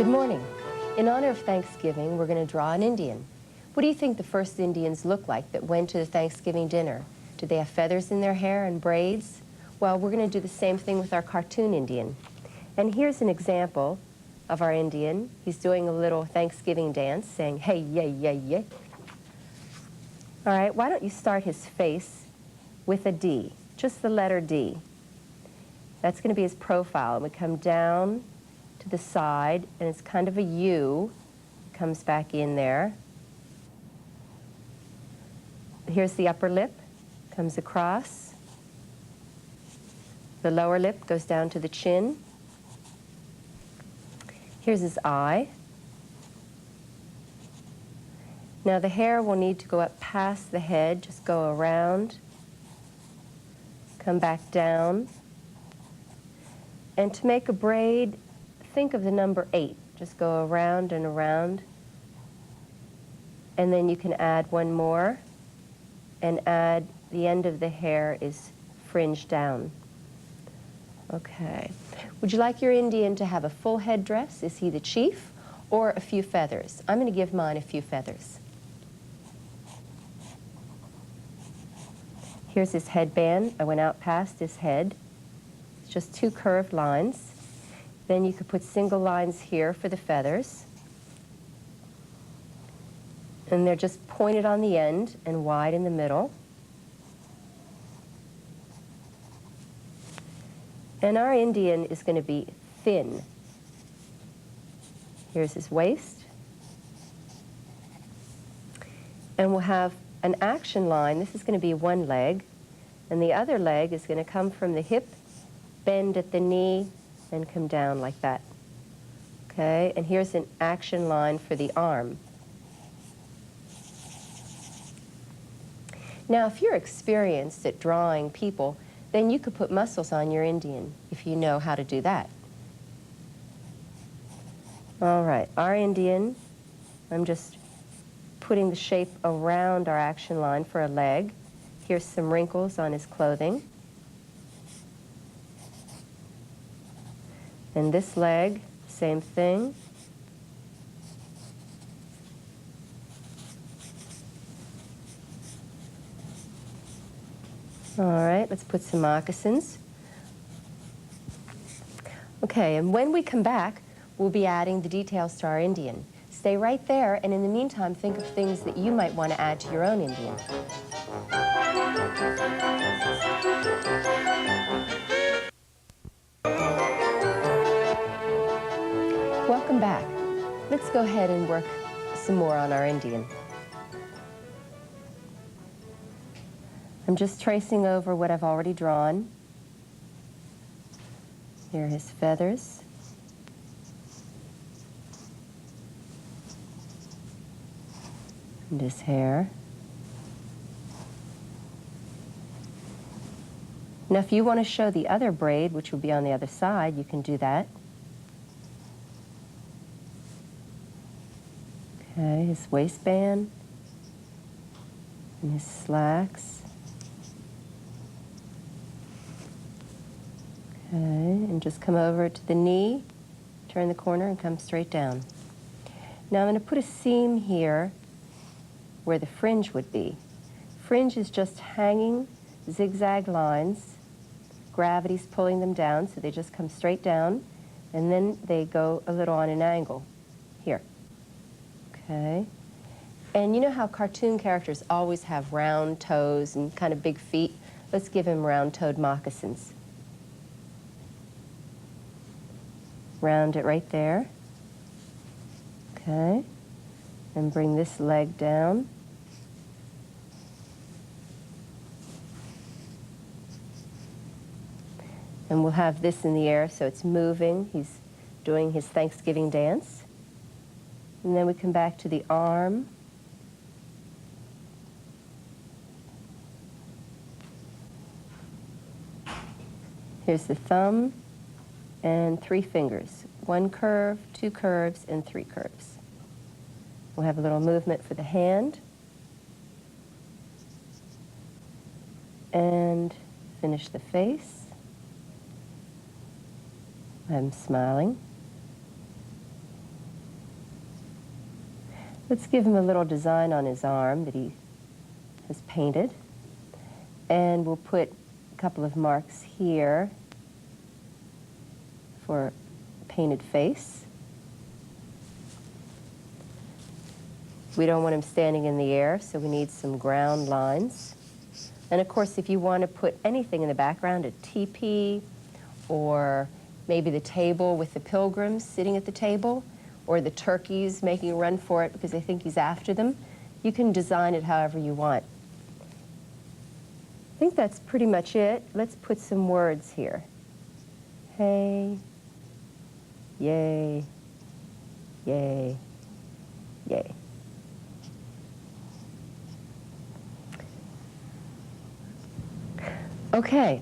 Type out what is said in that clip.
Good morning. In honor of Thanksgiving, we're going to draw an Indian. What do you think the first Indians looked like that went to the Thanksgiving dinner? Did they have feathers in their hair and braids? Well, we're going to do the same thing with our cartoon Indian. And here's an example of our Indian. He's doing a little Thanksgiving dance, saying, hey, yay, yay, yay. All right, why don't you start his face with a D, just the letter D. That's going to be his profile. And we come down to the side, and it's kind of a U. Comes back in there. Here's the upper lip, comes across. The lower lip goes down to the chin. Here's his eye. Now the hair will need to go up past the head, just go around, come back down. And to make a braid, think of the number 8. Just go around and around. And then you can add one more and add the end of the hair is fringed down. Okay. Would you like your Indian to have a full headdress? Is he the chief? Or a few feathers? I'm going to give mine a few feathers. Here's his headband. I went out past his head. It's just 2 curved lines. Then you could put single lines here for the feathers. And they're just pointed on the end and wide in the middle. And our Indian is going to be thin. Here's his waist. And we'll have an action line. This is going to be one leg. And the other leg is going to come from the hip, bend at the knee, and come down like that. Okay, and here's an action line for the arm. Now, if you're experienced at drawing people, then you could put muscles on your Indian if you know how to do that. All right, our Indian, I'm just putting the shape around our action line for a leg. Here's some wrinkles on his clothing. And this leg, same thing. All right, let's put some moccasins. Okay, and when we come back, we'll be adding the details to our Indian. Stay right there, and in the meantime, think of things that you might want to add to your own Indian. Welcome back. Let's go ahead and work some more on our Indian. I'm just tracing over what I've already drawn. Here are his feathers. And his hair. Now if you want to show the other braid, which will be on the other side, you can do that. Okay, his waistband and his slacks. Okay, and just come over to the knee, turn the corner, and come straight down. Now I'm going to put a seam here where the fringe would be. Fringe is just hanging zigzag lines. Gravity's pulling them down, so they just come straight down, and then they go a little on an angle here. Okay. And you know how cartoon characters always have round toes and kind of big feet? Let's give him round-toed moccasins. Round it right there. Okay. And bring this leg down. And we'll have this in the air so it's moving. He's doing his Thanksgiving dance. And then we come back to the arm. Here's the thumb and 3 fingers. 1 curve, 2 curves, and 3 curves. We'll have a little movement for the hand. And finish the face. I'm smiling. Let's give him a little design on his arm that he has painted. And we'll put a couple of marks here for a painted face. We don't want him standing in the air, so we need some ground lines. And of course, if you want to put anything in the background, a teepee, or maybe the table with the pilgrims sitting at the table, or the turkeys making a run for it because they think he's after them, you can design it however you want. I think that's pretty much it. Let's put some words here. Hey, yay, yay, yay. Okay,